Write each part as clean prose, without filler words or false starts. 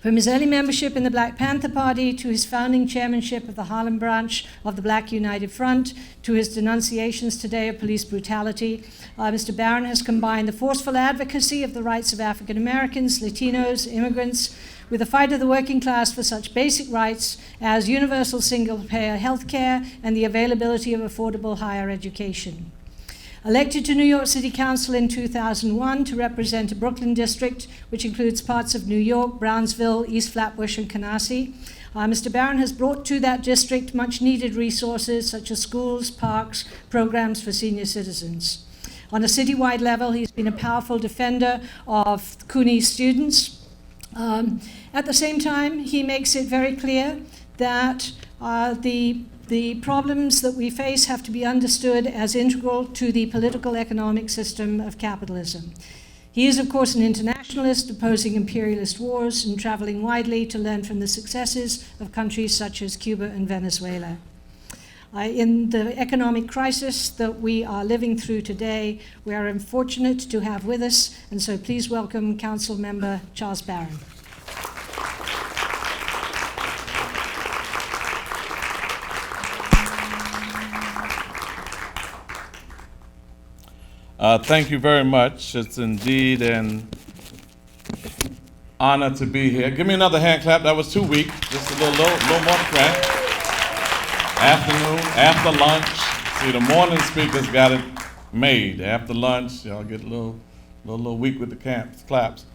From his early membership in the Black Panther Party to his founding chairmanship of the Harlem branch of the Black United Front to his denunciations today of police brutality, Mr. Barron has combined the forceful advocacy of the rights of African Americans, Latinos, immigrants, with the fight of the working class for such basic rights as universal single-payer health care and the availability of affordable higher education. Elected to New York City Council in 2001 to represent a Brooklyn district, which includes parts of New York, Brownsville, East Flatbush, and Canarsie, Mr. Barron has brought to that district much-needed resources such as schools, parks, programs for senior citizens. On a citywide level, he's been a powerful defender of CUNY students. At the same time, he makes it very clear that the problems that we face have to be understood as integral to the political economic system of capitalism. He is, of course, an internationalist, opposing imperialist wars and traveling widely to learn from the successes of countries such as Cuba and Venezuela. In the economic crisis that we are living through today, we are unfortunate to have with us, and so please welcome Council Member Charles Barron. Thank you very much. It's indeed an honor to be here. Give me another hand clap. That was too weak. Just a little more crack. Afternoon, after lunch. See, the morning speakers got it made. After lunch, y'all get a little weak with the claps.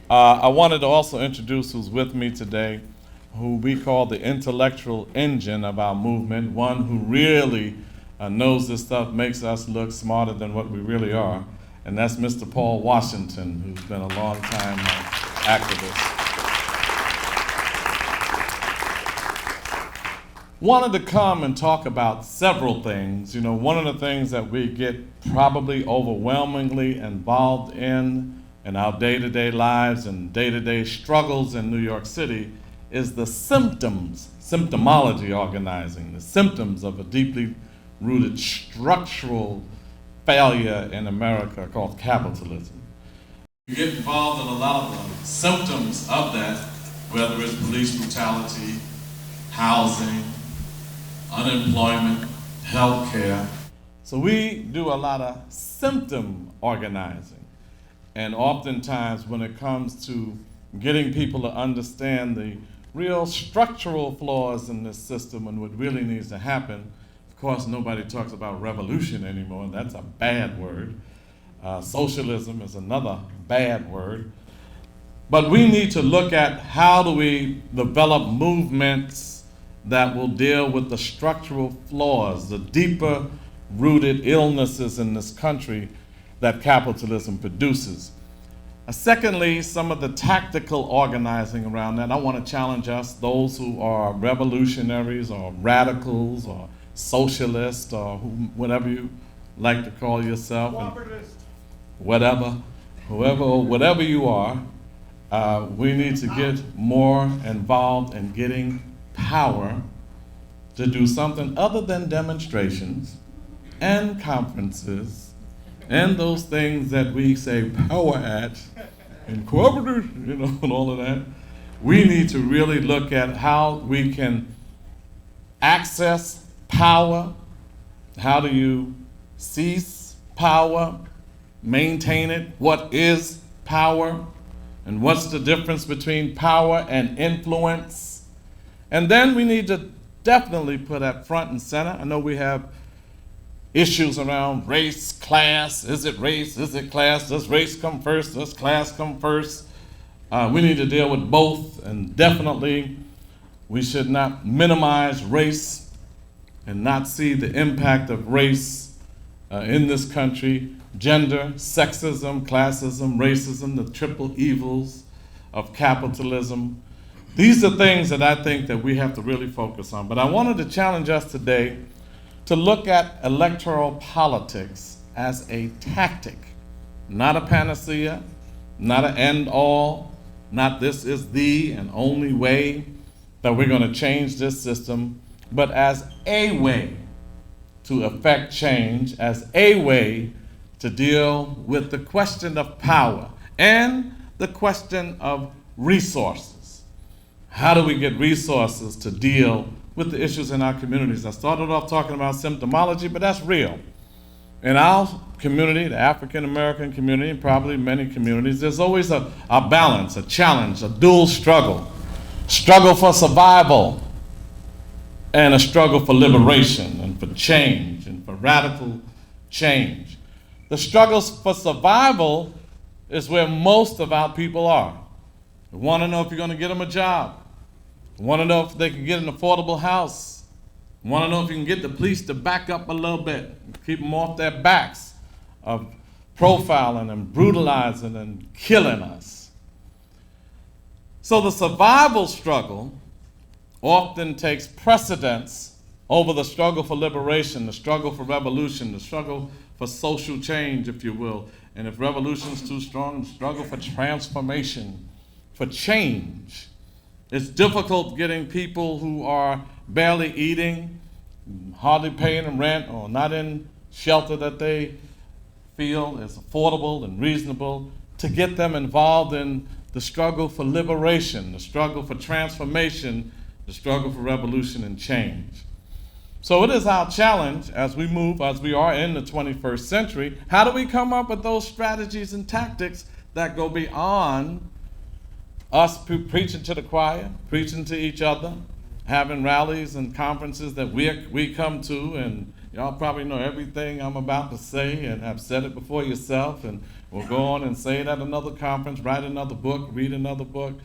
I wanted to also introduce who's with me today, who we call the intellectual engine of our movement, one who really knows this stuff, makes us look smarter than what we really are, and that's Mr. Paul Washington, who's been a long-time activist. Wanted to come and talk about several things. You know, one of the things that we get probably overwhelmingly involved in our day-to-day lives and day-to-day struggles in New York City is the symptomology organizing, the symptoms of a deeply rooted structural failure in America called capitalism. You get involved in a lot of the symptoms of that, whether it's police brutality, housing, unemployment, healthcare. So we do a lot of symptom organizing. And oftentimes when it comes to getting people to understand the real structural flaws in this system and what really needs to happen, of course, nobody talks about revolution anymore. That's a bad word. Socialism is another bad word. But we need to look at how do we develop movements that will deal with the structural flaws, the deeper rooted illnesses in this country that capitalism produces. Secondly, some of the tactical organizing around that. I want to challenge us, those who are revolutionaries or radicals or socialist or whatever you like to call yourself, and whatever you are, we need to get more involved in getting power to do something other than demonstrations and conferences and those things that we say power at and cooperative, and all of that. We need to really look at how we can access power. How do you seize power, maintain it? What is power? And what's the difference between power and influence? And then we need to definitely put that front and center. I know we have issues around race, class. Is it race? Is it class? Does race come first? Does class come first? We need to deal with both, and definitely we should not minimize race and not see the impact of race in this country. Gender, sexism, classism, racism, the triple evils of capitalism. These are things that I think that we have to really focus on. But I wanted to challenge us today to look at electoral politics as a tactic, not a panacea, not an end-all, not this is the and only way that we're going to change this system, but as a way to effect change, as a way to deal with the question of power and the question of resources. How do we get resources to deal with the issues in our communities? I started off talking about symptomology, but that's real. In our community, the African American community, and probably many communities, there's always a balance, a challenge, a dual struggle. Struggle for survival and a struggle for liberation and for change and for radical change. The struggles for survival is where most of our people are. They want to know if you're going to get them a job. They want to know if they can get an affordable house. They want to know if you can get the police to back up a little bit and keep them off their backs of profiling and brutalizing and killing us. So the survival struggle often takes precedence over the struggle for liberation, the struggle for revolution, the struggle for social change, if you will. And if revolution's too strong, the struggle for transformation, for change. It's difficult getting people who are barely eating, hardly paying rent, or not in shelter that they feel is affordable and reasonable, to get them involved in the struggle for liberation, the struggle for transformation, the struggle for revolution and change. So it is our challenge as we move, as we are in the 21st century, how do we come up with those strategies and tactics that go beyond us preaching to the choir, preaching to each other, having rallies and conferences that we come to, and y'all probably know everything I'm about to say and have said it before yourself, and we'll go on and say it at another conference, write another book, read another book.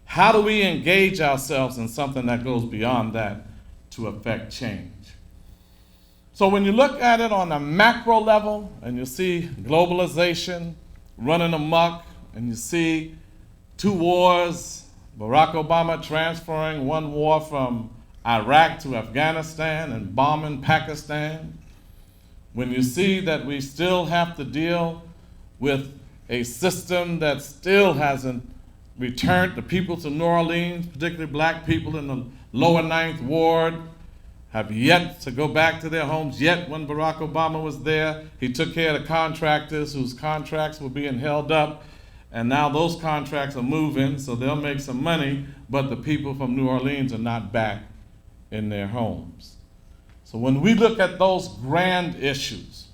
How do we engage ourselves in something that goes beyond that to affect change? So when you look at it on a macro level, and you see globalization running amok, and you see 2 wars, Barack Obama transferring 1 war from Iraq to Afghanistan and bombing Pakistan, when you see that we still have to deal with a system that still hasn't returned the people to New Orleans, particularly black people in the lower 9th Ward, have yet to go back to their homes. Yet when Barack Obama was there, he took care of the contractors whose contracts were being held up, and now those contracts are moving, so they'll make some money, but the people from New Orleans are not back in their homes. So when we look at those grand issues,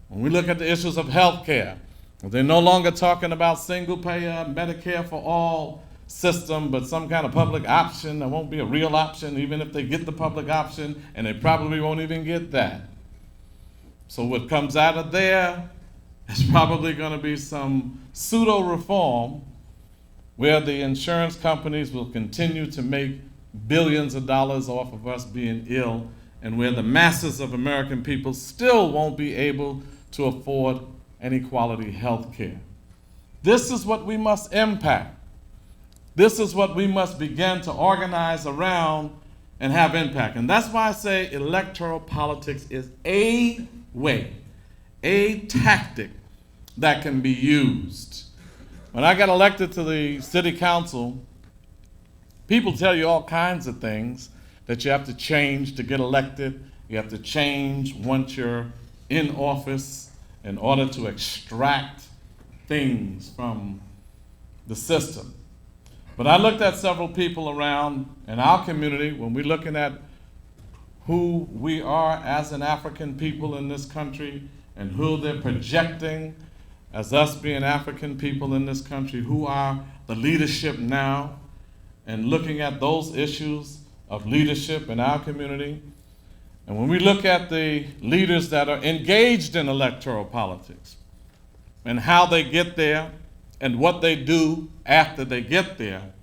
when we look at the issues of health care, they're no longer talking about single-payer, Medicare for all system, but some kind of public option that won't be a real option, even if they get the public option, and they probably won't even get that. So what comes out of there is probably going to be some pseudo-reform where the insurance companies will continue to make billions of dollars off of us being ill, and where the masses of American people still won't be able to afford any quality health care. This is what we must impact. This is what we must begin to organize around and have impact. And that's why I say electoral politics is a way, a tactic that can be used. When I got elected to the city council, people tell you all kinds of things that you have to change to get elected. You have to change once you're in office in order to extract things from the system. But I looked at several people around in our community when we're looking at who we are as an African people in this country and who they're projecting as us being African people in this country, who are the leadership now, and looking at those issues of leadership in our community. And when we look at the leaders that are engaged in electoral politics and how they get there and what they do after they get there,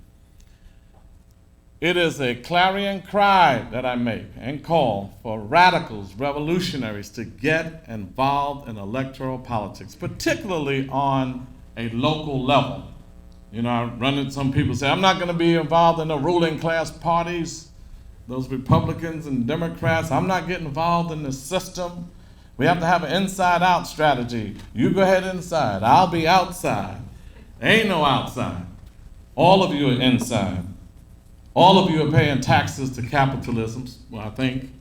it is a clarion cry that I make and call for radicals, revolutionaries to get involved in electoral politics, particularly on a local level. You know, I run into some people say, I'm not going to be involved in the ruling class parties, those Republicans and Democrats. I'm not getting involved in the system. We have to have an inside-out strategy. You go ahead inside. I'll be outside. There ain't no outside. All of you are inside. All of you are paying taxes to capitalism, well, I think.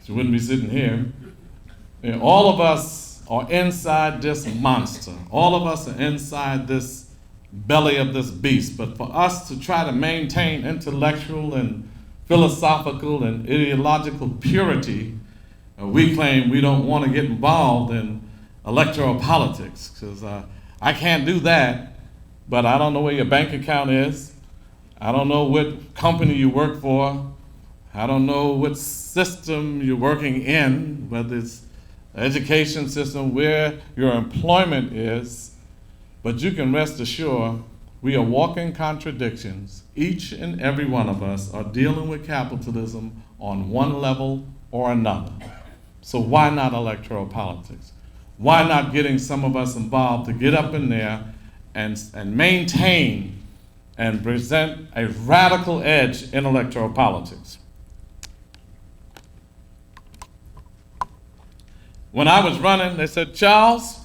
So you wouldn't be sitting here. And all of us are inside this monster. All of us are inside this belly of this beast. But for us to try to maintain intellectual and philosophical and ideological purity, we claim we don't want to get involved in electoral politics, because I can't do that, but I don't know where your bank account is. I don't know what company you work for. I don't know what system you're working in, whether it's education system, where your employment is, but you can rest assured we are walking contradictions. Each and every one of us are dealing with capitalism on one level or another. So why not electoral politics? Why not getting some of us involved to get up in there and maintain and present a radical edge in electoral politics? When I was running, they said, Charles,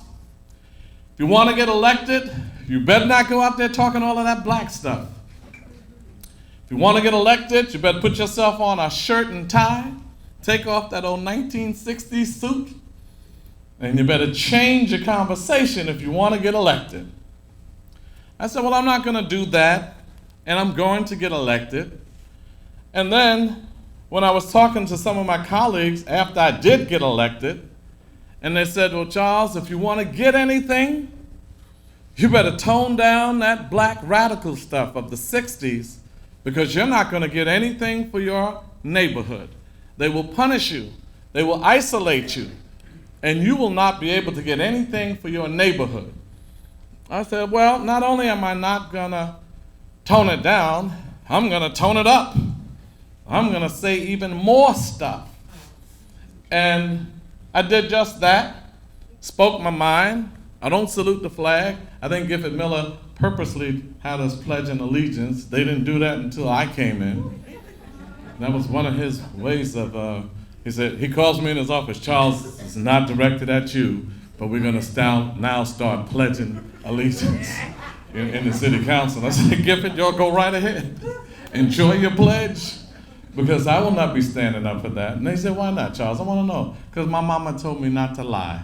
if you want to get elected, you better not go out there talking all of that black stuff. If you want to get elected, you better put yourself on a shirt and tie, take off that old 1960s suit, and you better change your conversation if you want to get elected. I said, well, I'm not going to do that, and I'm going to get elected. And then when I was talking to some of my colleagues after I did get elected, and they said, well, Charles, if you want to get anything, you better tone down that black radical stuff of the 60s, because you're not going to get anything for your neighborhood. They will punish you. They will isolate you. And you will not be able to get anything for your neighborhood. I said, well, not only am I not going to tone it down, I'm going to tone it up. I'm going to say even more stuff. And I did just that, spoke my mind. I don't salute the flag. I think Gifford Miller purposely had us pledging allegiance. They didn't do that until I came in. That was one of his ways of, he said, he calls me in his office, Charles, it's not directed at you, but we're going to now start pledging allegiance in the city council. I said, Gifford, y'all go right ahead. Enjoy your pledge, because I will not be standing up for that. And they said, why not, Charles? I want to know. Because my mama told me not to lie,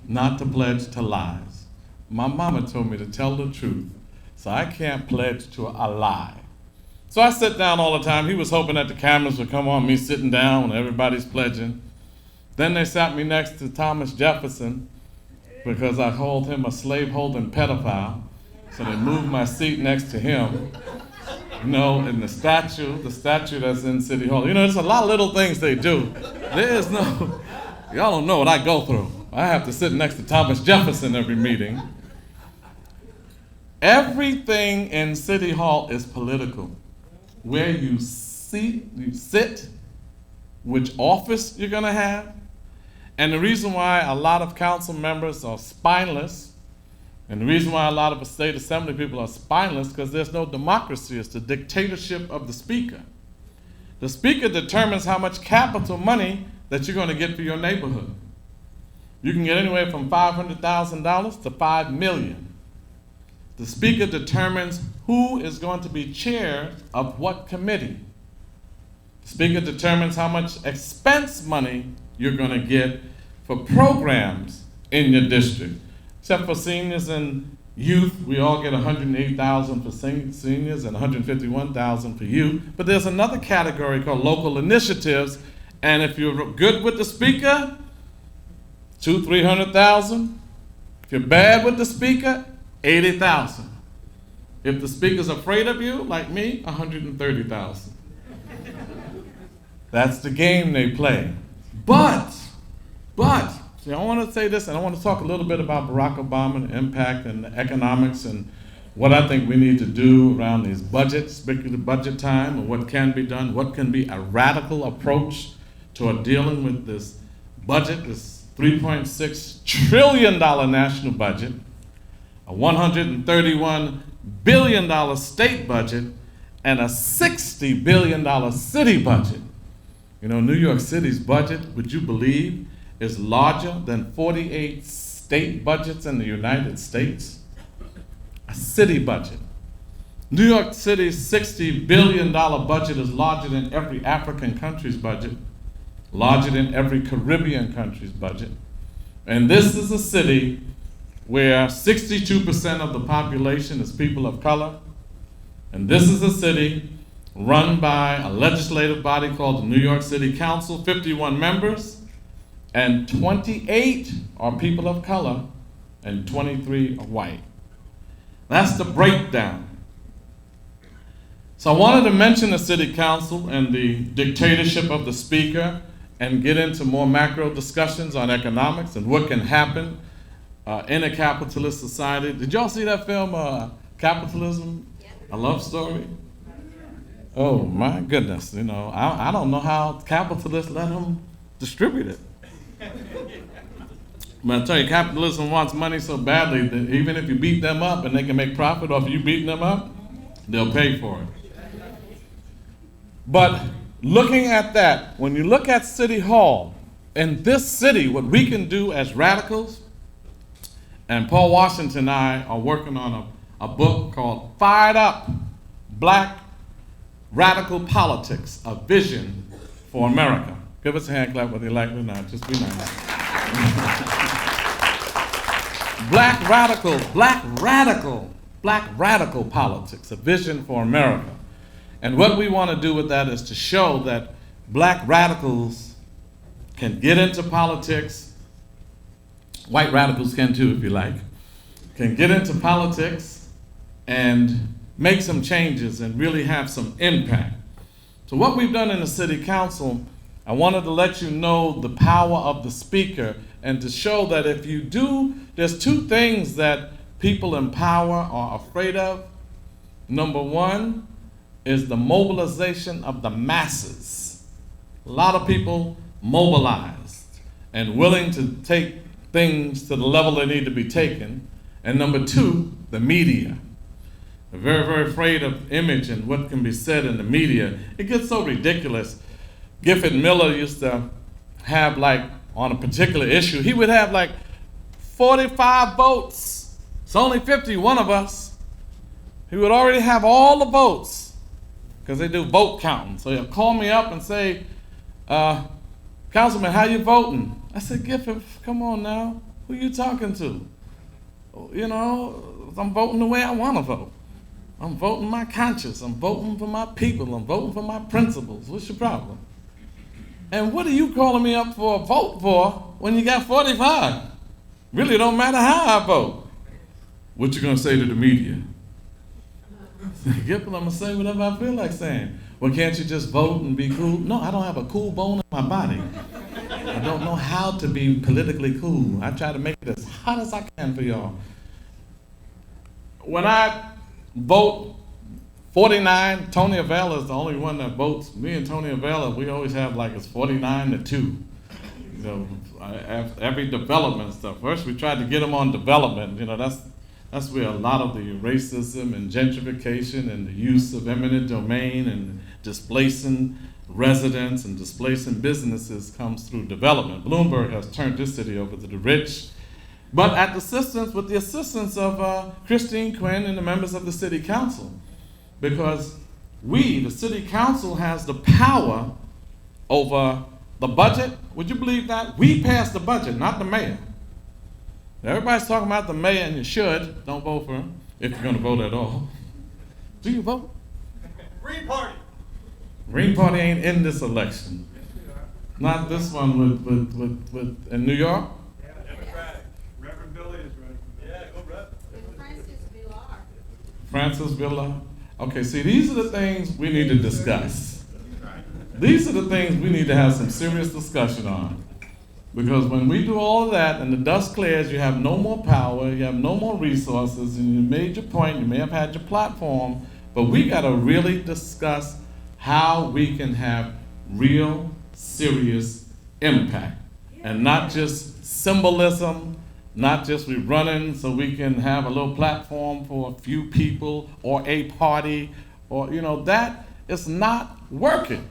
not to pledge to lies. My mama told me to tell the truth, so I can't pledge to a lie. So I sit down all the time. He was hoping that the cameras would come on me sitting down when everybody's pledging. Then they sat me next to Thomas Jefferson because I called him a slave-holding pedophile. So they moved my seat next to him. You know, and the statue that's in City Hall. You know, there's a lot of little things they do. There's no, y'all don't know what I go through. I have to sit next to Thomas Jefferson every meeting. Everything in City Hall is political. Where you sit, which office you're going to have. And the reason why a lot of council members are spineless, and the reason why a lot of the state assembly people are spineless, because there's no democracy. It's the dictatorship of the speaker. The speaker determines how much capital money that you're going to get for your neighborhood. You can get anywhere from $500,000 to $5 million. The speaker determines who is going to be chair of what committee. The speaker determines how much expense money you're going to get for programs in your district. Except for seniors and youth, we all get $108,000 for seniors and $151,000 for youth. But there's another category called local initiatives, and if you're good with the speaker, $200,000, $300,000. If you're bad with the speaker, $80,000. If the speaker's afraid of you, like me, $130,000. That's the game they play. But, see, I want to say this, and I want to talk a little bit about Barack Obama and the impact and the economics and what I think we need to do around these budgets, especially the budget time, and what can be done, what can be a radical approach to dealing with this budget, this $3.6 trillion national budget, a $131 billion state budget, and a $60 billion city budget. You know, New York City's budget, would you believe, is larger than 48 state budgets in the United States? A city budget. New York City's $60 billion budget is larger than every African country's budget, larger than every Caribbean country's budget. And this is a city where 62% of the population is people of color. And this is a city run by a legislative body called the New York City Council, 51 members, and 28 are people of color and 23 are white. That's the breakdown. So I wanted to mention the City Council and the dictatorship of the Speaker and get into more macro discussions on economics and what can happen in a capitalist society. Did y'all see that film, Capitalism, A Love Story? Oh my goodness, you know, I don't know how capitalists let them distribute it. But I tell you, capitalism wants money so badly that even if you beat them up and they can make profit off you beating them up, they'll pay for it. But looking at that, when you look at City Hall, in this city, what we can do as radicals, and Paul Washington and I are working on a book called Fired Up, Black Radical Politics, A Vision for America. Give us a hand clap whether you like it or not, just be nice. Black radical politics, a vision for America. And what we want to do with that is to show that black radicals can get into politics, white radicals can too if you like, can get into politics and make some changes and really have some impact. So what we've done in the City Council, I wanted to let you know the power of the Speaker and to show that if you do, there's two things that people in power are afraid of. Number one is the mobilization of the masses. A lot of people mobilized and willing to take things to the level they need to be taken. And number two, the media. They're very, very afraid of image and what can be said in the media. It gets so ridiculous. Gifford Miller used to have, like, on a particular issue, he would have like 45 votes. It's only 51 of us. He would already have all the votes because they do vote counting. So he'll call me up and say, Councilman, how you voting? I said, Gifford, come on now. Who you talking to? You know, I'm voting the way I want to vote. I'm voting my conscience. I'm voting for my people. I'm voting for my principles. What's your problem? And what are you calling me up for a vote for when you got 45? Really don't matter how I vote. What you gonna say to the media? Gifford, I'm gonna say whatever I feel like saying. Well, can't you just vote and be cool? No, I don't have a cool bone in my body. I don't know how to be politically cool. I try to make it as hot as I can for y'all. When I vote 49, Tony Avella is the only one that votes. Me and Tony Avella, we always have like it's 49-2. You know, every development stuff. First, we tried to get them on development. You know, that's where a lot of the racism and gentrification and the use of eminent domain and displacing residents and displacing businesses comes through development. Bloomberg has turned this city over to the rich, but with the assistance of Christine Quinn and the members of the City Council. Because we, the City Council, has the power over the budget. Would you believe that? We pass the budget, not the mayor. Everybody's talking about the mayor, and you should. Don't vote for him, if you're going to vote at all. Do you vote? Green Party. Green Party ain't in this election. Not this one with in New York? Yeah, Democratic. Reverend Billy is running. Yeah, go Rev. Francis Villar. Okay, see, these are the things we need to discuss. These are the things we need to have some serious discussion on. Because when we do all of that and the dust clears, you have no more power, you have no more resources, and you made your point, you may have had your platform, but we gotta really discuss how we can have real, serious impact. And not just symbolism, not just we running so we can have a little platform for a few people or a party, or, you know, that is not working.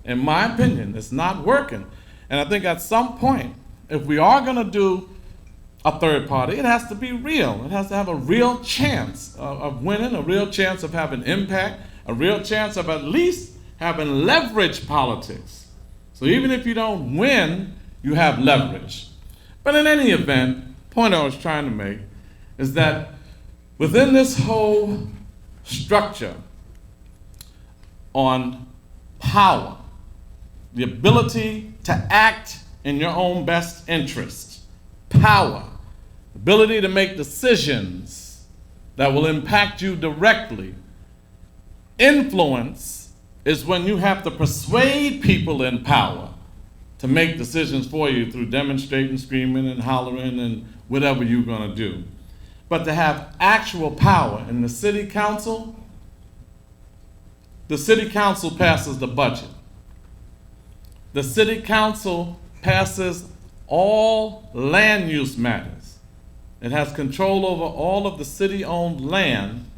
In my opinion, it's not working. And I think at some point, if we are gonna do a third party, it has to be real. It has to have a real chance of winning, a real chance of having impact, a real chance of at least having leverage politics. So even if you don't win, you have leverage. But in any event, point I was trying to make is that within this whole structure on power, the ability to act in your own best interest, power, ability to make decisions that will impact you directly, influence is when you have to persuade people in power to make decisions for you through demonstrating, screaming, and hollering, and whatever you're going to do. But to have actual power in the city council passes the budget. The city council passes all land use matters. It has control over all of the city-owned land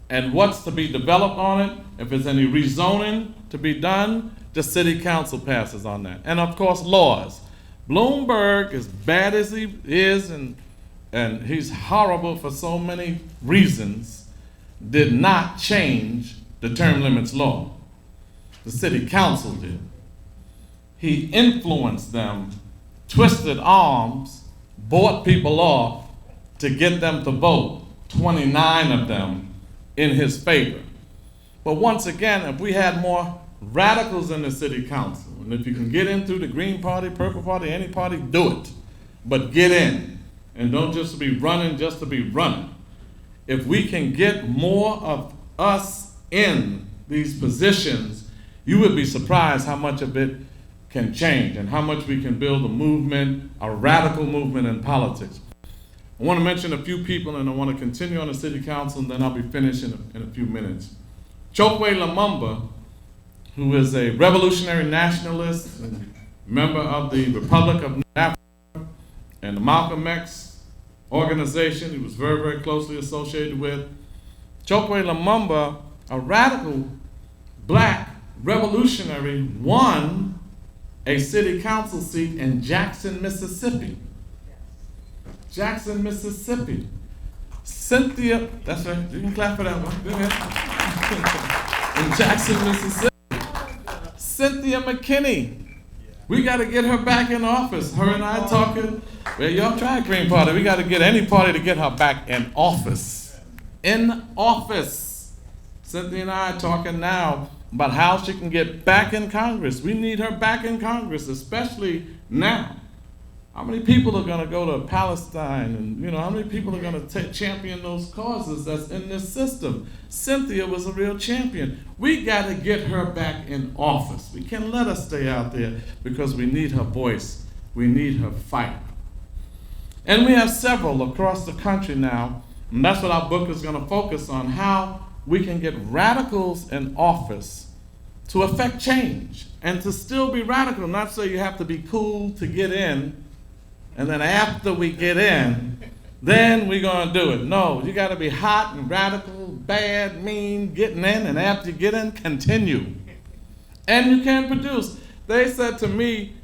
and what's to be developed on it. If there's any rezoning to be done, the city council passes on that. And of course, laws. Bloomberg, as bad as he is, and he's horrible for so many reasons, did not change the term limits law. The city council did. He influenced them, twisted arms, bought people off to get them to vote, 29 of them in his favor. But once again, if we had more radicals in the city council, and if you can get in through the Green Party, Purple Party, any party, do it. But get in, and don't just be running just to be running. If we can get more of us in these positions, you would be surprised how much of it can change and how much we can build a movement, a radical movement in politics. I want to mention a few people, and I want to continue on the city council, and then I'll be finished in a few minutes. Chokwe Lumumba, who is a revolutionary nationalist and member of the Republic of Africa and the Malcolm X organization he was very, very closely associated with. Chokwe Lumumba, a radical black revolutionary, won a city council seat in Jackson, Mississippi. Jackson, Mississippi. Cynthia, that's right, you can clap for that one, go ahead. In Jackson, Mississippi. Cynthia McKinney. We got to get her back in office. Her and I talking, well, y'all try Green Party. We got to get any party to get her back in office. In office. Cynthia and I are talking now about how she can get back in Congress. We need her back in Congress, especially now. How many people are going to go to Palestine, and how many people are going to champion those causes that's in this system? Cynthia was a real champion. We got to get her back in office. We can't let her stay out there because we need her voice. We need her fight. And we have several across the country now, and that's what our book is going to focus on, how we can get radicals in office to affect change and to still be radical, not so you have to be cool to get in, and then after we get in, then we're going to do it. No, you got to be hot and radical, bad, mean, getting in, and after you get in, continue. And you can produce. They said to me,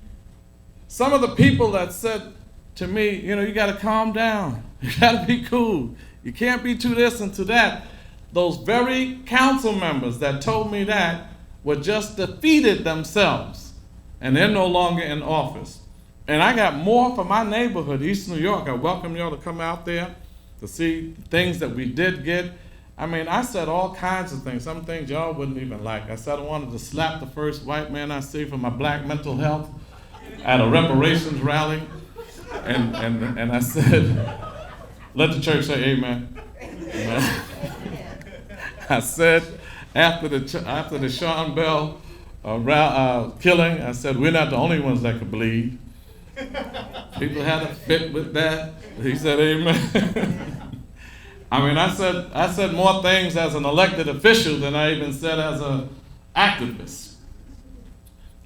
some of the people that said to me, you got to calm down. You got to be cool. You can't be too this and to that. Those very council members that told me that were just defeated themselves, and they're no longer in office. And I got more for my neighborhood, East New York. I welcome y'all to come out there to see things that we did get. I mean, I said all kinds of things, some things y'all wouldn't even like. I said I wanted to slap the first white man I see for my black mental health at a reparations rally. And I said, let the church say amen. I said, after the Sean Bell killing, I said, we're not the only ones that could bleed. People had a fit with that. He said, amen. I mean, I said more things as an elected official than I even said as an activist.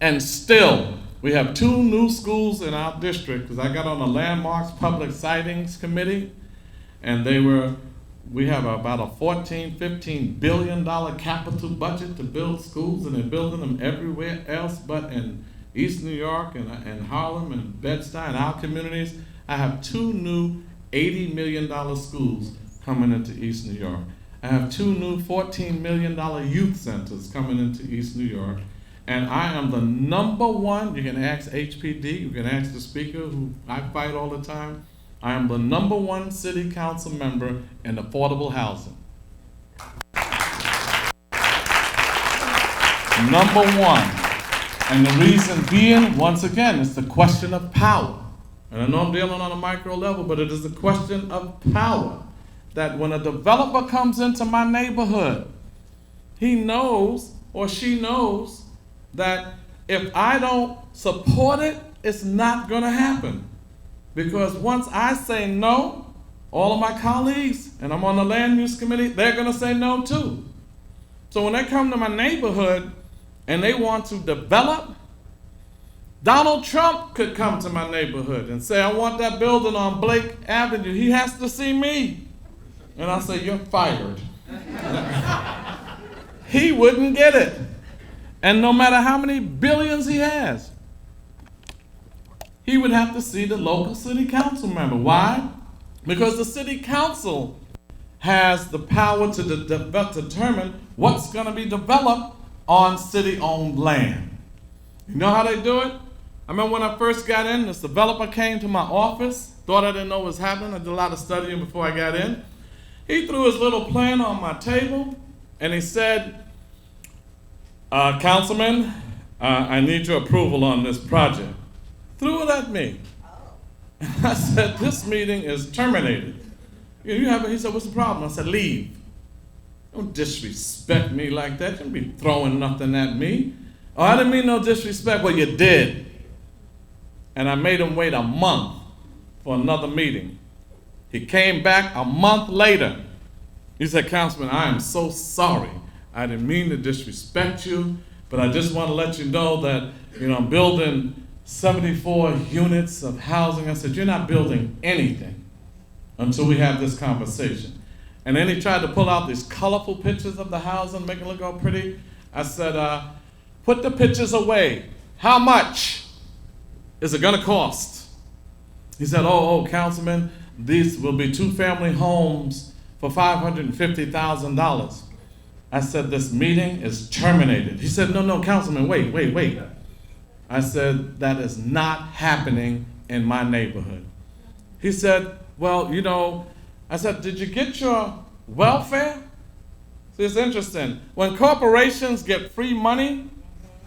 And still, we have 2 new schools in our district, because I got on the Landmarks Public Sightings Committee, and we have about a $14-15 billion capital budget to build schools, and they're building them everywhere else but in East New York and Harlem and Bed-Stuy and our communities. I have 2 new $80 million schools coming into East New York. I have 2 new $14 million youth centers coming into East New York. And I am the number one, you can ask HPD, you can ask the speaker who I fight all the time. I am the #1 city council member in affordable housing. #1. And the reason being, once again, it's the question of power. And I know I'm dealing on a micro level, but it is a question of power. That when a developer comes into my neighborhood, he knows or she knows that if I don't support it, it's not gonna happen. Because once I say no, all of my colleagues, and I'm on the land use committee, they're gonna say no too. So when they come to my neighborhood and they want to develop, Donald Trump could come to my neighborhood and say, I want that building on Blake Avenue. He has to see me. And I say, you're fired. He wouldn't get it. And no matter how many billions he has, he would have to see the local city council member. Why? Because the city council has the power to determine what's going to be developed on city-owned land. You know how they do it? I remember when I first got in, this developer came to my office, thought I didn't know what was happening. I did a lot of studying before I got in. He threw his little plan on my table, and he said, Councilman, I need your approval on this project. Threw it at me. And I said, this meeting is terminated. He said, what's the problem? I said, leave. Don't disrespect me like that. You don't be throwing nothing at me. Oh, I didn't mean no disrespect. Well, you did. And I made him wait a month for another meeting. He came back a month later. He said, Councilman, I am so sorry. I didn't mean to disrespect you, but I just want to let you know that, I'm building 74 units of housing. I said, you're not building anything until we have this conversation. And then he tried to pull out these colorful pictures of the housing, make it look all pretty. I said, put the pictures away. How much is it gonna cost? He said, oh, Councilman, these will be 2-family homes for $550,000. I said, this meeting is terminated. He said, no, Councilman, wait. I said, that is not happening in my neighborhood. He said, well, I said, did you get your welfare? See, it's interesting. When corporations get free money,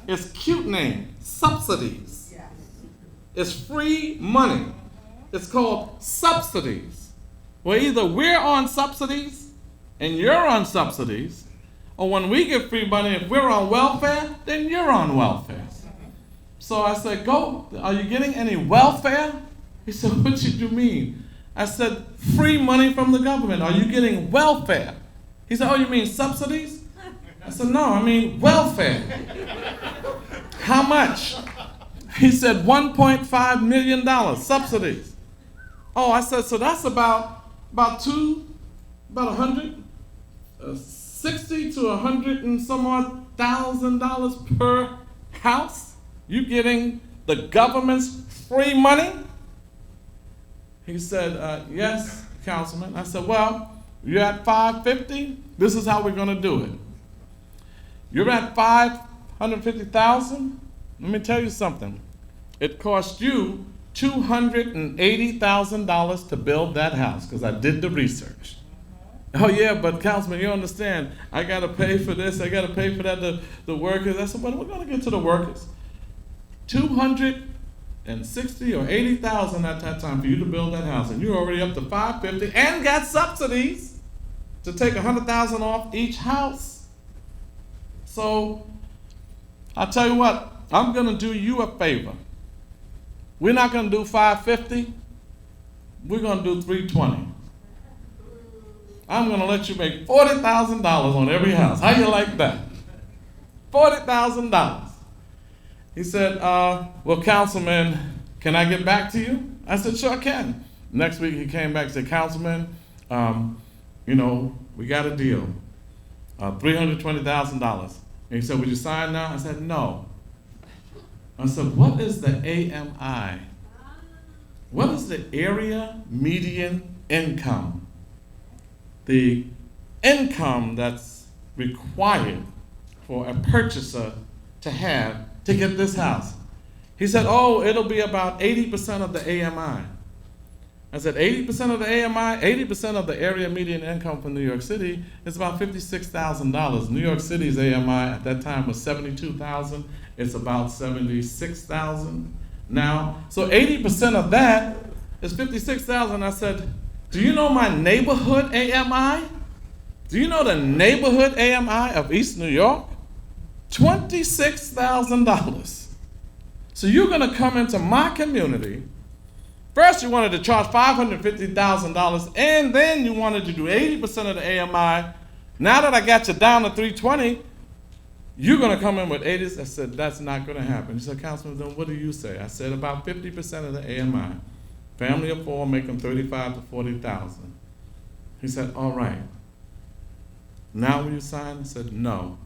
it's cute name, subsidies. It's free money. It's called subsidies. Well, either we're on subsidies and you're on subsidies, or when we get free money, if we're on welfare, then you're on welfare. So I said, are you getting any welfare? He said, what did you mean? I said, free money from the government. Are you getting welfare? He said, oh, you mean subsidies? I said, no, I mean welfare. How much? He said, $1.5 million subsidies. Oh, I said, so that's about 160 to 100 and some odd $1,000 per house? You getting the government's free money? He said, yes, Councilman. I said, well, you're at 550. This is how we're going to do it. You're at 550,000. Let me tell you something. It cost you $280,000 to build that house, because I did the research. Oh yeah, but Councilman, you understand, I got to pay for this, I got to pay for that, the workers. I said, well, we're going to get to the workers. 260 or 80,000 at that time for you to build that house, and you're already up to 550 and got subsidies to take 100,000 off each house. So I'll tell you what, I'm going to do you a favor. We're not going to do 550. We're going to do 320. I'm going to let you make $40,000 on every house. How you like that? $40,000. He said, well, Councilman, can I get back to you? I said, sure, I can. Next week he came back and said, Councilman, we got a deal, $320,000. And he said, would you sign now? I said, no. I said, what is the AMI? What is the area median income? The income that's required for a purchaser to have to get this house. He said, oh, it'll be about 80% of the AMI. I said 80% of the AMI, 80% of the area median income for New York City is about $56,000. New York City's AMI at that time was 72,000. It's about 76,000 now. So 80% of that is 56,000. I said, do you know my neighborhood AMI? Do you know the neighborhood AMI of East New York? $26,000. So you're gonna come into my community. First you wanted to charge $550,000 and then you wanted to do 80% of the AMI. Now that I got you down to 320, you're gonna come in with 80s. I said, that's not gonna happen. He said, Councilman, then what do you say? I said, about 50% of the AMI. Family of four making 35 to 40,000. He said, all right. Now will you sign? I said, no.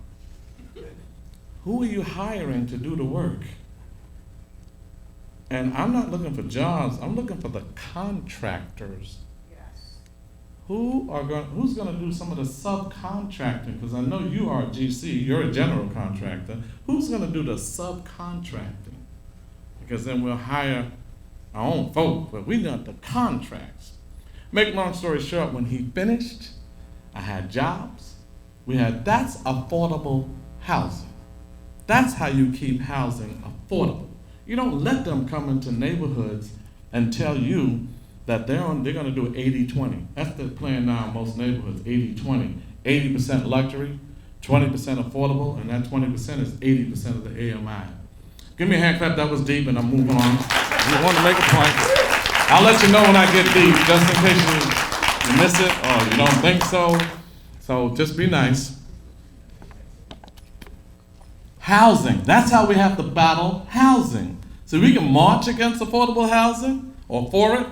Who are you hiring to do the work? And I'm not looking for jobs, I'm looking for the contractors. Yes. Who's gonna do some of the subcontracting? Because I know you are a GC, you're a general contractor. Who's gonna do the subcontracting? Because then we'll hire our own folk, but we got the contracts. Make long story short, when he finished, I had jobs. That's affordable housing. That's how you keep housing affordable. You don't let them come into neighborhoods and tell you that they're gonna do 80-20. That's the plan now in most neighborhoods, 80-20. 80% luxury, 20% affordable, and that 20% is 80% of the AMI. Give me a hand clap, that was deep, and I'm moving on. You want to make a point. I'll let you know when I get deep, just in case you miss it or you don't think so. So just be nice. Housing, that's how we have to battle housing. So we can march against affordable housing or for it.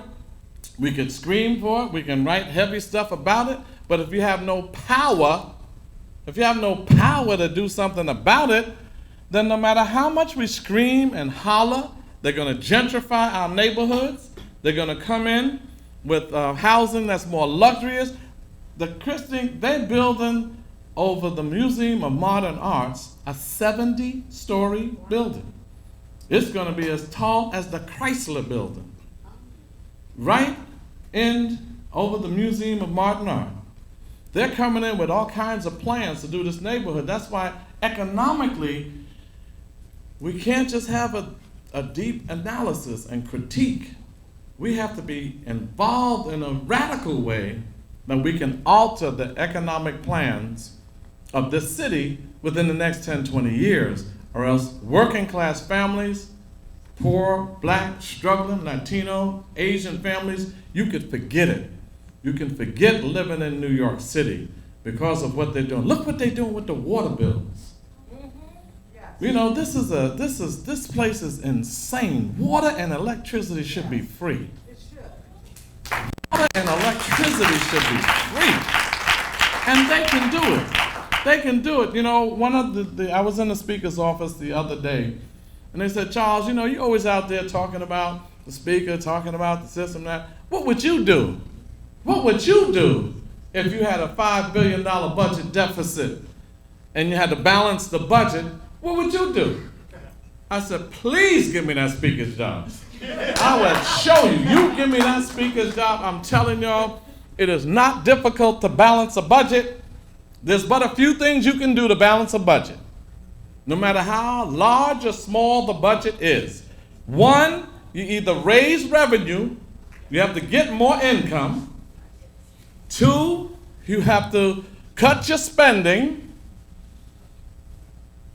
We could scream for it, we can write heavy stuff about it, but if you have no power, to do something about it, then no matter how much we scream and holler, they're gonna gentrify our neighborhoods, they're gonna come in with housing that's more luxurious. They're building over the Museum of Modern Arts, a 70-story building. It's gonna be as tall as the Chrysler building. Right over the Museum of Modern Art. They're coming in with all kinds of plans to do this neighborhood. That's why economically, we can't just have a deep analysis and critique. We have to be involved in a radical way that we can alter the economic plans of this city within the next 10, 20 years, or else working class families, poor, black, struggling, Latino, Asian families, you could forget it. You can forget living in New York City because of what they're doing. Look what they're doing with the water bills. Yes. You know, this place is insane. Water and electricity should be free. It should. Water and electricity should be free. And they can do it. They can do it. You know, I was in the speaker's office the other day, and they said, Charles, you know, you're always out there talking about the speaker, talking about the system, that. What would you do? What would you do if you had a $5 billion budget deficit and you had to balance the budget? What would you do? I said, please give me that speaker's job. I will show you. You give me that speaker's job. I'm telling y'all, it is not difficult to balance a budget. There's but a few things you can do to balance a budget, no matter how large or small the budget is. One, you either raise revenue, you have to get more income. Two, you have to cut your spending.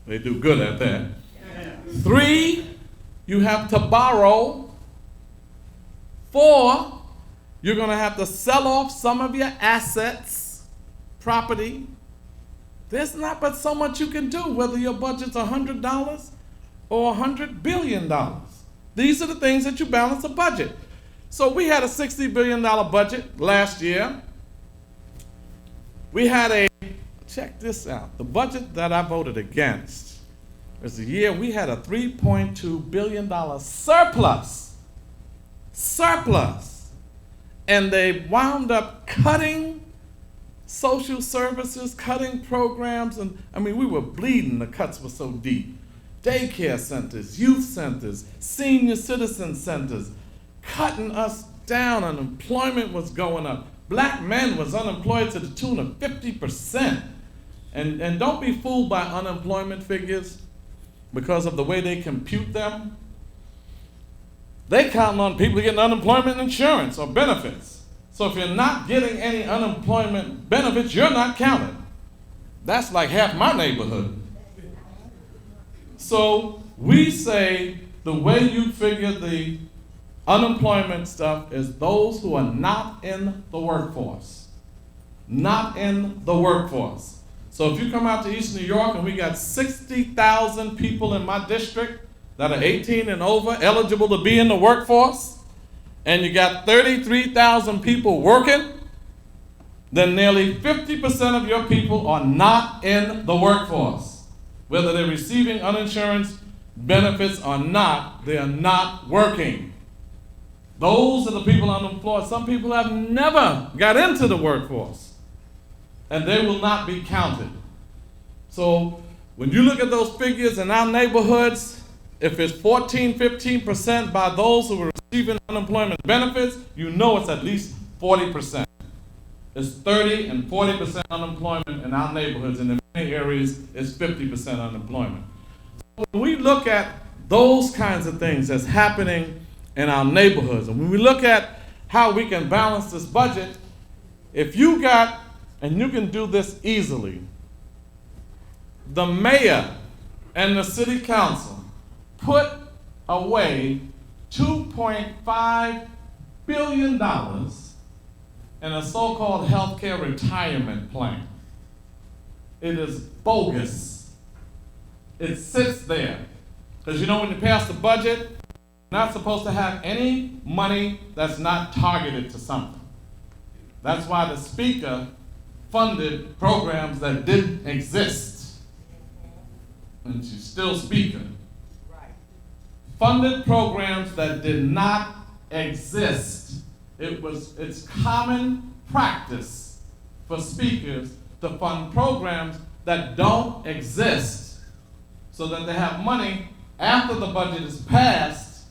They do good at that. Three, you have to borrow. Four, you're going to have to sell off some of your assets, property. There's not but so much you can do, whether your budget's $100 or $100 billion. These are the things that you balance a budget. So we had a $60 billion budget last year. We had check this out, the budget that I voted against was the year we had a $3.2 billion surplus. And they wound up cutting social services, cutting programs, and I mean, we were bleeding, the cuts were so deep. Daycare centers, youth centers, senior citizen centers, cutting us down, unemployment was going up. Black men was unemployed to the tune of 50%. And don't be fooled by unemployment figures because of the way they compute them. They count on people getting unemployment insurance or benefits. So if you're not getting any unemployment benefits, you're not counted. That's like half my neighborhood. So we say the way you figure the unemployment stuff is those who are not in the workforce. Not in the workforce. So if you come out to East New York and we got 60,000 people in my district that are 18 and over eligible to be in the workforce, and you got 33,000 people working, then nearly 50% of your people are not in the workforce. Whether they're receiving uninsurance benefits or not, they are not working. Those are the people unemployed. Some people have never got into the workforce, and they will not be counted. So when you look at those figures in our neighborhoods, if it's 14, 15% by those who are receiving unemployment benefits, you know it's at least 40%. It's 30 and 40% unemployment in our neighborhoods, and in many areas it's 50% unemployment. So when we look at those kinds of things that's happening in our neighborhoods, and when we look at how we can balance this budget, if you got, and you can do this easily, the mayor and the city council put away $2.5 billion in a so-called healthcare retirement plan. It is bogus. It sits there. Because you know when you pass the budget, you're not supposed to have any money that's not targeted to something. That's why the speaker funded programs that didn't exist. And she's still speaker. Right. Funded programs that did not exist. It's common practice for speakers to fund programs that don't exist so that they have money after the budget is passed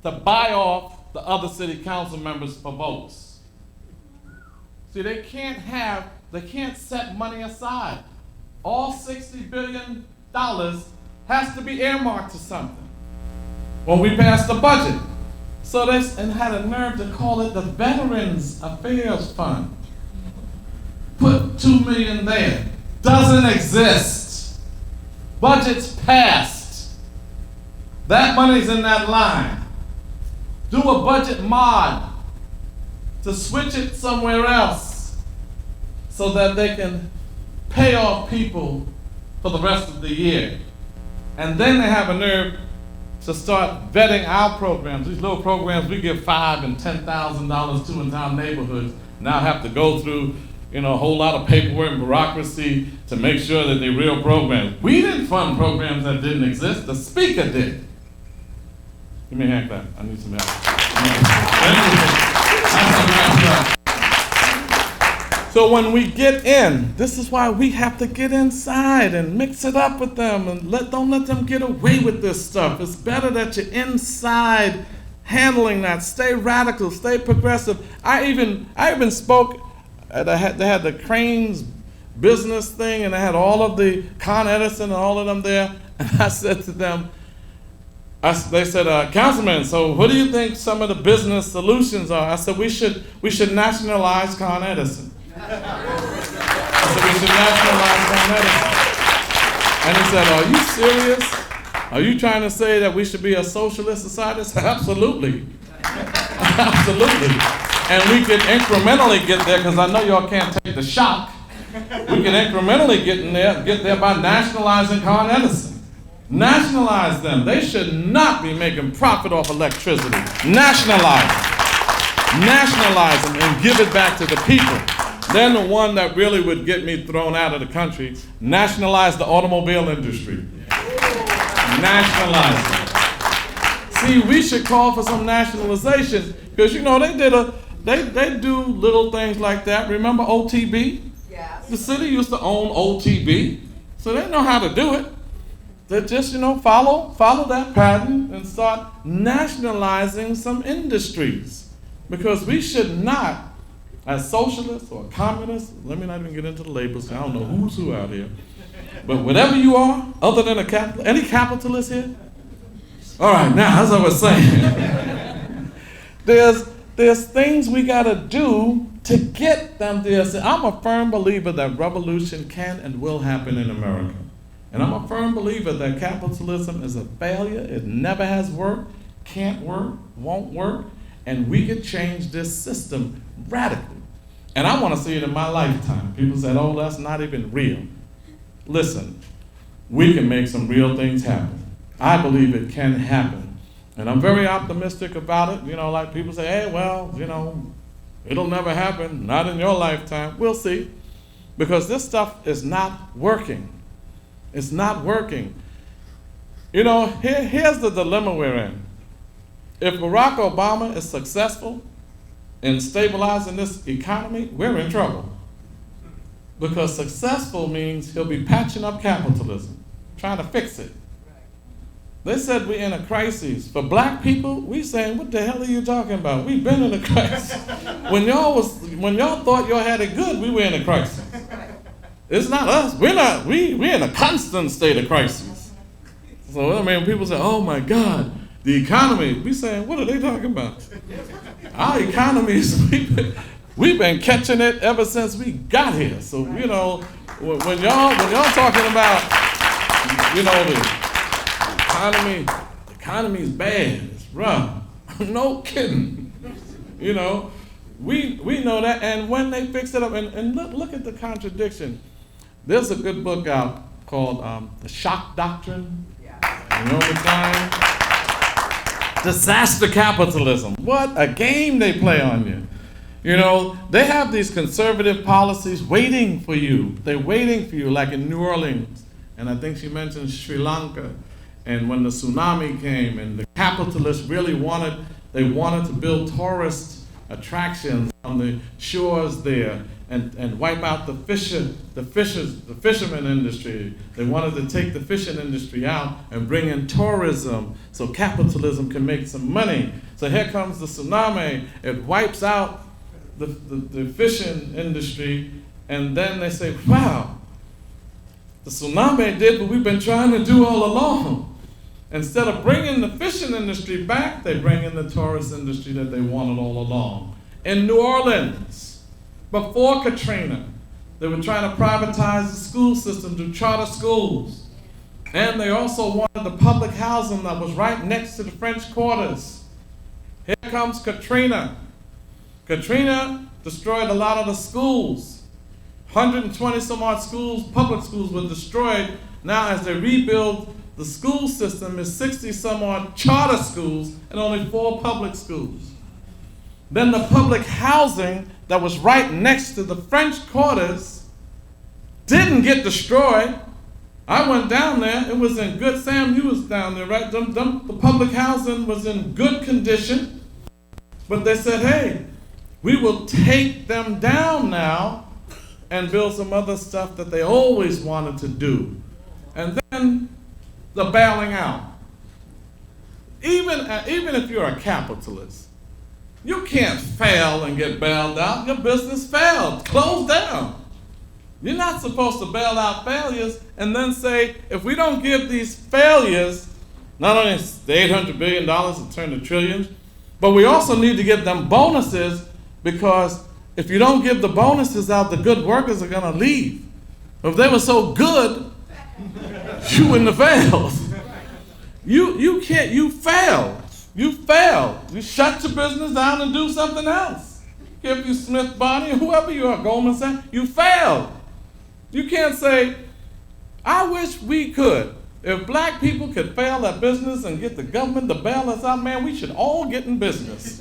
to buy off the other city council members for votes. See, they can't set money aside. All $60 billion has to be earmarked to something when we pass the budget. So they had a nerve to call it the Veterans Affairs Fund. Put $2 million there. Doesn't exist. Budget's passed. That money's in that line. Do a budget mod to switch it somewhere else so that they can pay off people for the rest of the year. And then they have a nerve to start vetting our programs. These little programs we give $5,000 and $10,000 to in our neighborhoods now have to go through, a whole lot of paperwork and bureaucracy to make sure that they're real programs. We didn't fund programs that didn't exist. The speaker did. Give me a hand clap. I need some help. So when we get in, this is why we have to get inside and mix it up with them and don't let them get away with this stuff. It's better that you're inside handling that. Stay radical, stay progressive. I even spoke, they had the Cranes business thing and I had all of the Con Edison and all of them there. And I said to them, they said, Councilman, so what do you think some of the business solutions are? I said, we should nationalize Con Edison. I said, we should nationalize Con Edison. And he said, are you serious? Are you trying to say that we should be a socialist society? I said, absolutely. Absolutely. And we could incrementally get there, because I know y'all can't take the shock. We can incrementally get there by nationalizing Con Edison. Nationalize them. They should not be making profit off electricity. Nationalize them. Nationalize them and give it back to the people. Then the one that really would get me thrown out of the country, nationalize the automobile industry. Nationalize it. See, we should call for some nationalization, because they do little things like that. Remember OTB? Yes. The city used to own OTB, so they know how to do it. They just, follow that pattern and start nationalizing some industries. Because we should not, as socialists or communists, let me not even get into the labels, I don't know who's who out here, but whatever you are, other than any capitalist here? All right, now, as I was saying, there's things we gotta do to get them there. So I'm a firm believer that revolution can and will happen in America. And I'm a firm believer that capitalism is a failure. It never has worked, can't work, won't work, and we can change this system radically. And I want to see it in my lifetime. People said, oh, that's not even real. Listen, we can make some real things happen. I believe it can happen. And I'm very optimistic about it. You know, like people say, hey, well, you know, it'll never happen, not in your lifetime. We'll see. Because this stuff is not working. It's not working. You know, here's the dilemma we're in. If Barack Obama is successful in stabilizing this economy, we're in trouble. Because successful means he'll be patching up capitalism, trying to fix it. They said we're in a crisis. For black people, we saying, what the hell are you talking about? We've been in a crisis. When y'all thought y'all had it good, we were in a crisis. It's not us. We're in a constant state of crisis. So, I mean, people say, oh my God, the economy. We saying, what are they talking about? Our economy is, we've been catching it ever since we got here. So, you know, when y'all talking about, you know, the economy is bad, it's rough. No kidding. You know, we know that, and when they fix it up, and look at the contradiction. There's a good book out called The Shock Doctrine. You know the time? Disaster capitalism. What a game they play on you. You know, they have these conservative policies waiting for you. They're waiting for you, like in New Orleans. And I think she mentioned Sri Lanka. And when the tsunami came and the capitalists really wanted to build tourist attractions on the shores there and wipe out the fisherman industry. They wanted to take the fishing industry out and bring in tourism so capitalism can make some money. So here comes the tsunami. It wipes out the fishing industry, and then they say, wow, the tsunami did what we've been trying to do all along. Instead of bringing the fishing industry back, they bring in the tourist industry that they wanted all along. In New Orleans, before Katrina, they were trying to privatize the school system to charter schools. And they also wanted the public housing that was right next to the French quarters. Here comes Katrina. Katrina destroyed a lot of the schools. 120 some odd schools, public schools, were destroyed. Now as they rebuild the school system, is 60 some odd charter schools and only 4 public schools. Then the public housing that was right next to the French quarters didn't get destroyed. I went down there, it was in good, Sam, you was down there, right? The public housing was in good condition, but they said, hey, we will take them down now and build some other stuff that they always wanted to do. And then the bailing out. Even if you're a capitalist, you can't fail and get bailed out. Your business failed, closed down. You're not supposed to bail out failures and then say, if we don't give these failures, not only the $800 billion to turn to trillions, but we also need to give them bonuses, because if you don't give the bonuses out, the good workers are gonna leave. If they were so good, you wouldn't have failed. You failed. You failed. You shut your business down and do something else. If you Smith Barney, whoever you are, Goldman Sachs, you failed. You can't say, I wish we could. If black people could fail at business and get the government to bail us out, man, we should all get in business.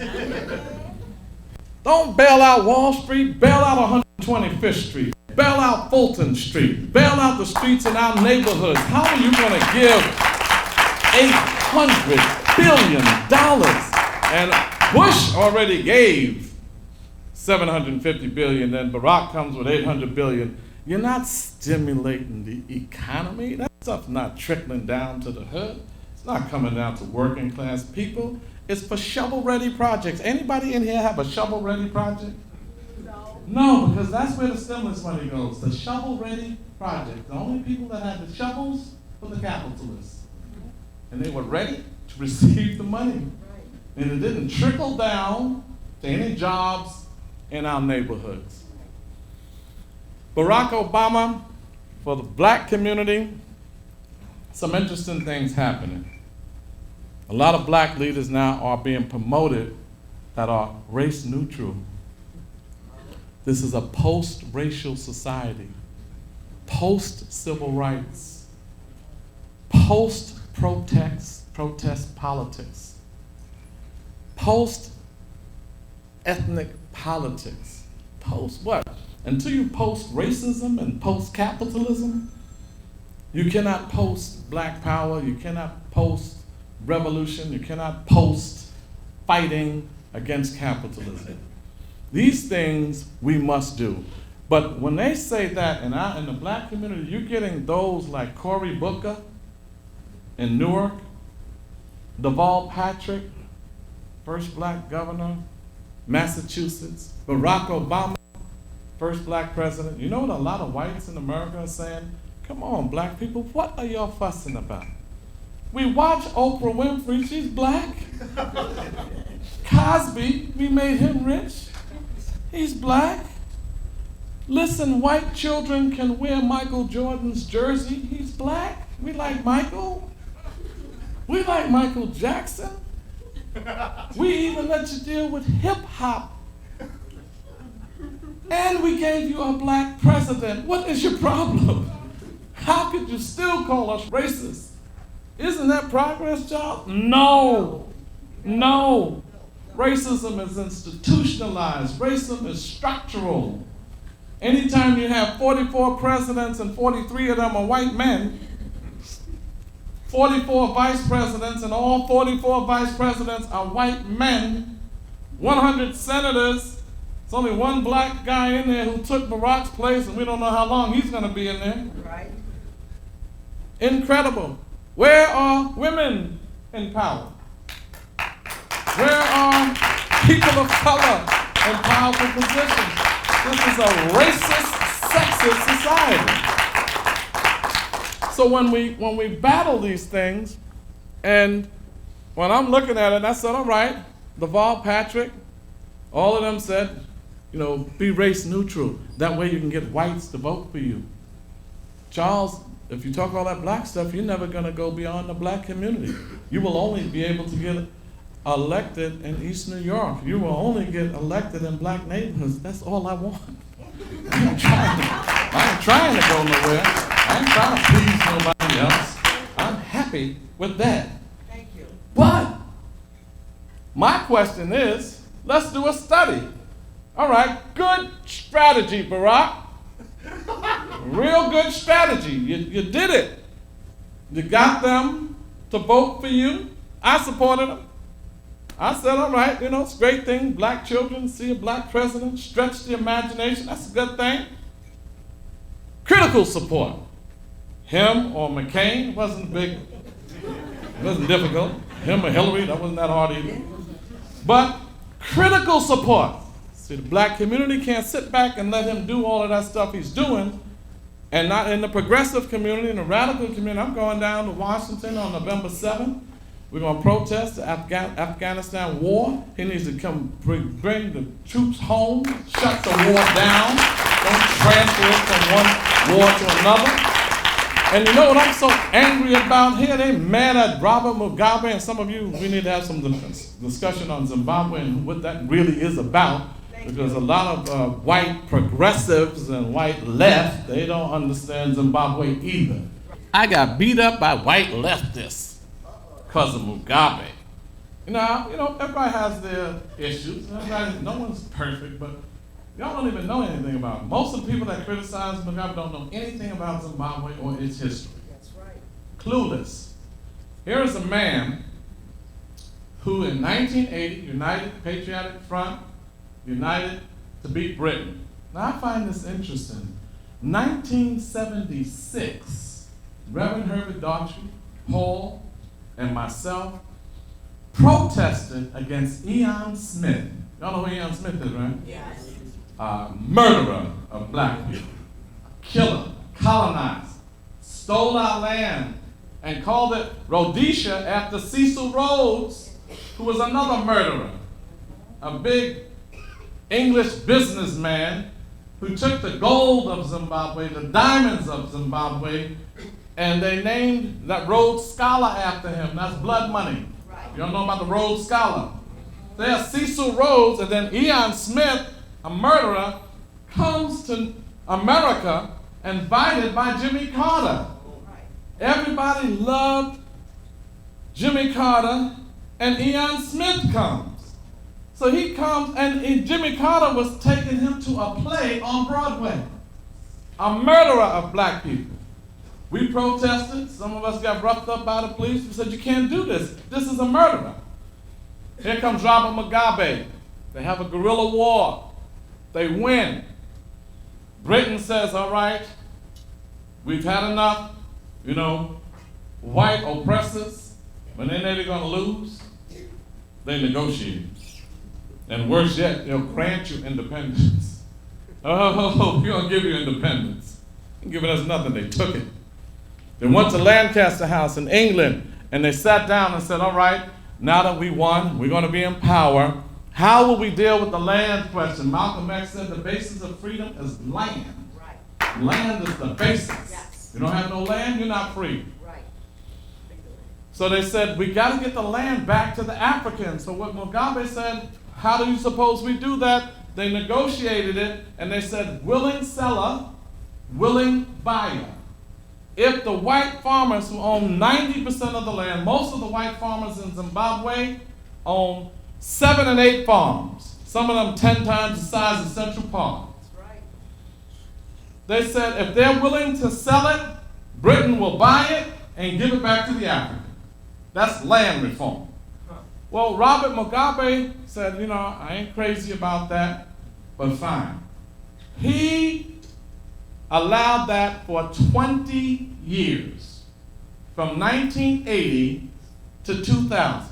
Don't bail out Wall Street, bail out 125th Street. Bail out Fulton Street. Bail out the streets in our neighborhoods. How are you going to give $800 billion? And Bush already gave $750 billion, then Barack comes with $800 billion. You're not stimulating the economy. That stuff's not trickling down to the hood. It's not coming down to working class people. It's for shovel-ready projects. Anybody in here have a shovel-ready project? No. No, because that's where the stimulus money goes, the shovel-ready project. The only people that had the shovels were the capitalists. And they were ready to receive the money. And it didn't trickle down to any jobs in our neighborhoods. Barack Obama, for the black community, some interesting things happening. A lot of black leaders now are being promoted that are race neutral. This is a post-racial society, post-civil rights, post-protest politics, post-ethnic politics. Post what? Until you post racism and post capitalism, you cannot post black power, you cannot post revolution, you cannot post fighting against capitalism. These things we must do. But when they say that in the black community, you're getting those like Cory Booker in Newark, Deval Patrick, first black governor, Massachusetts, Barack Obama, first black president. You know what a lot of whites in America are saying? Come on, black people, what are y'all fussing about? We watch Oprah Winfrey, she's black. Cosby, we made him rich. He's black. Listen, white children can wear Michael Jordan's jersey. He's black. We like Michael. We like Michael Jackson. We even let you deal with hip hop. And we gave you a black president. What is your problem? How could you still call us racist? Isn't that progress, Charles? No. No. Racism is institutionalized. Racism is structural. Anytime you have 44 presidents and 43 of them are white men, 44 vice presidents and all 44 vice presidents are white men, 100 senators, there's only one black guy in there who took Barack's place and we don't know how long he's going to be in there. Right. Incredible. Where are women in power? Where are people of color in powerful positions? This is a racist, sexist society. So when we battle these things, and when I'm looking at it, I said, all right, Deval Patrick, all of them said, be race neutral. That way you can get whites to vote for you. Charles, if you talk all that black stuff, you're never going to go beyond the black community. You will only be able to get elected in East New York. You will only get elected in black neighborhoods. That's all I want. I ain't trying to go nowhere. I ain't trying to please nobody else. I'm happy with that. Thank you. But my question is, let's do a study. All right, good strategy, Barack. Real good strategy. You did it. You got them to vote for you. I supported them. I said, all right, it's a great thing. Black children see a black president, stretch the imagination. That's a good thing. Critical support. Him or McCain wasn't big. It wasn't difficult. Him or Hillary, that wasn't that hard either. But critical support. See, the black community can't sit back and let him do all of that stuff he's doing. And not in the progressive community, in the radical community. I'm going down to Washington on November 7th. We're going to protest the Afghanistan war. He needs to come bring the troops home, shut the war down, don't transfer it from one war to another. And you know what I'm so angry about here? They mad at Robert Mugabe, and some of you, we need to have some discussion on Zimbabwe and what that really is about. Because a lot of white progressives and white left, they don't understand Zimbabwe either. I got beat up by white leftists because of Mugabe. Everybody has their issues. No one's perfect, but y'all don't even know anything about it. Most of the people that criticize Mugabe don't know anything about Zimbabwe or its history. That's right. Clueless. Here is a man who in 1980 united Patriotic Front, united to beat Britain. Now I find this interesting. 1976, Reverend Herbert Daughtry, Paul, and myself protested against Ian Smith. Y'all know who Ian Smith is, right? Yes. Murderer of black people, killer, colonizer, stole our land, and called it Rhodesia after Cecil Rhodes, who was another murderer, a big English businessman who took the gold of Zimbabwe, the diamonds of Zimbabwe, and they named that Rhodes Scholar after him. That's blood money. Right. You don't know about the Rhodes Scholar. There's Cecil Rhodes, and then Ian Smith, a murderer, comes to America invited by Jimmy Carter. Right. Everybody loved Jimmy Carter, and Ian Smith comes. So he comes, and Jimmy Carter was taking him to a play on Broadway. A murderer of black people. We protested. Some of us got roughed up by the police. We said, you can't do this. This is a murderer. Here comes Robert Mugabe. They have a guerrilla war. They win. Britain says, all right, we've had enough, white oppressors. When they know they're going to lose, they negotiate. And worse yet, they'll grant you independence. Oh, we're going to give you independence. They're giving us nothing. They took it. They went to Lancaster House in England, and they sat down and said, all right, now that we won, we're going to be in power. How will we deal with the land question? Malcolm X said the basis of freedom is land. Right. Land is the basis. Yes. You don't have no land, you're not free. Right. So they said, we got to get the land back to the Africans. So what Mugabe said, how do you suppose we do that? They negotiated it, and they said, willing seller, willing buyer. If the white farmers who own 90% of the land, most of the white farmers in Zimbabwe own 7 and 8 farms, some of them 10 times the size of Central Park. That's right. They said if they're willing to sell it, Britain will buy it and give it back to the African. That's land reform. Well, Robert Mugabe said, I ain't crazy about that, but fine. He allowed that for 20 years, from 1980 to 2000.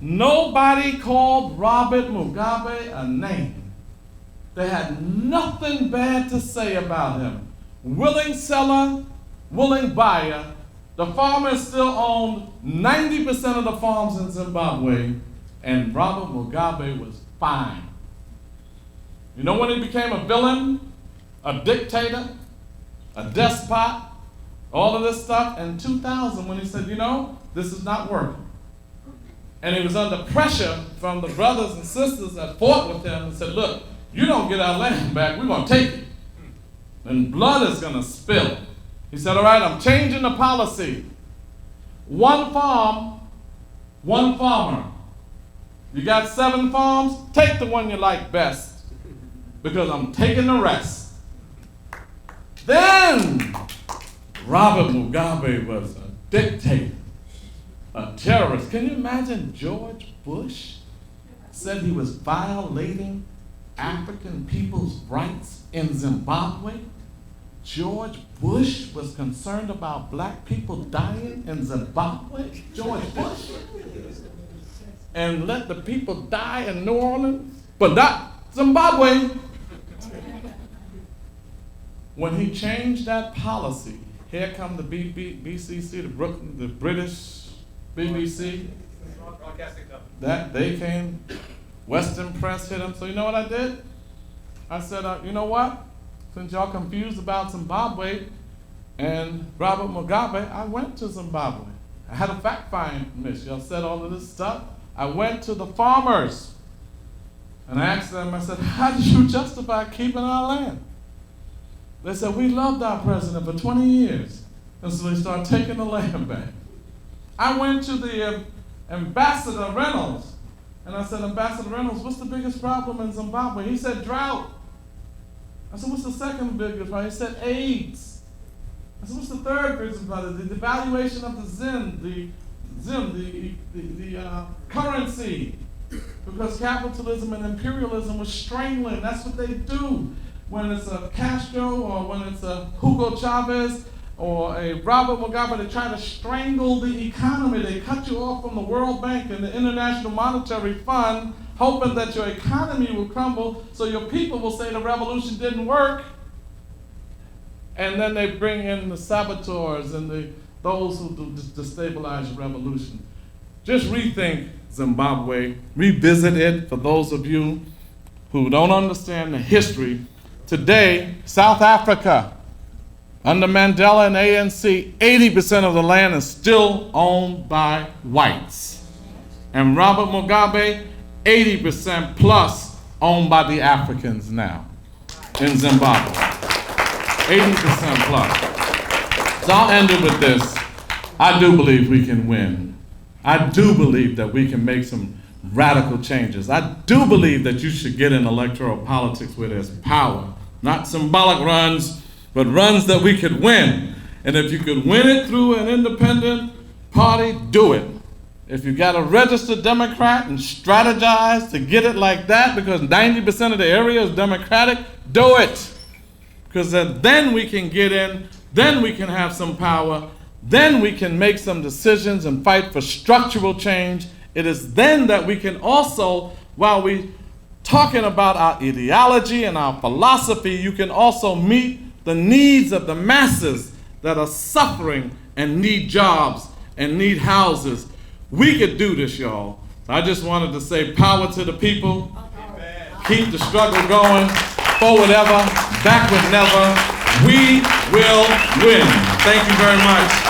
Nobody called Robert Mugabe a name. They had nothing bad to say about him. Willing seller, willing buyer. The farmers still owned 90% of the farms in Zimbabwe, and Robert Mugabe was fine. You know when he became a villain, a dictator, a despot, all of this stuff? In 2000, when he said, this is not working. And he was under pressure from the brothers and sisters that fought with him and said, look, you don't get our land back, we're going to take it. And blood is going to spill. He said, all right, I'm changing the policy. One farm, one farmer. You got 7 farms, take the one you like best, because I'm taking the rest. Then Robert Mugabe was a dictator, a terrorist. Can you imagine George Bush said he was violating African people's rights in Zimbabwe? George Bush was concerned about black people dying in Zimbabwe? George Bush? And let the people die in New Orleans, but not Zimbabwe. When he changed that policy, here come the BCC, the British BBC. That they came, Western press hit him. So you know what I did? I said, you know what? Since y'all confused about Zimbabwe and Robert Mugabe, I went to Zimbabwe. I had a fact-finding mission. Y'all said all of this stuff. I went to the farmers and I asked them, I said, how did you justify keeping our land? They said, we loved our president for 20 years. And so they started taking the land back. I went to the Ambassador Reynolds, and I said, Ambassador Reynolds, what's the biggest problem in Zimbabwe? He said, drought. I said, what's the second biggest problem? He said, AIDS. I said, what's the third biggest problem? The devaluation of the currency. Because capitalism and imperialism was strangling. That's what they do. When it's a Castro or when it's a Hugo Chavez, or a Robert Mugabe to try to strangle the economy. They cut you off from the World Bank and the International Monetary Fund, hoping that your economy will crumble so your people will say the revolution didn't work. And then they bring in the saboteurs and those who destabilize the revolution. Just rethink Zimbabwe, revisit it for those of you who don't understand the history. Today, South Africa, under Mandela and ANC, 80% of the land is still owned by whites. And Robert Mugabe, 80% plus owned by the Africans now in Zimbabwe. 80% plus. So I'll end it with this. I do believe we can win. I do believe that we can make some radical changes. I do believe that you should get in electoral politics where there's power, not symbolic runs, but runs that we could win. And if you could win it through an independent party, do it. If you got a registered Democrat and strategize to get it like that because 90% of the area is Democratic, do it. Because then we can get in, then we can have some power, then we can make some decisions and fight for structural change. It is then that we can also, while we talking about our ideology and our philosophy, you can also meet the needs of the masses that are suffering and need jobs and need houses. We could do this, y'all. I just wanted to say power to the people. Amen. Keep the struggle going. Forward ever, backward never. We will win. Thank you very much.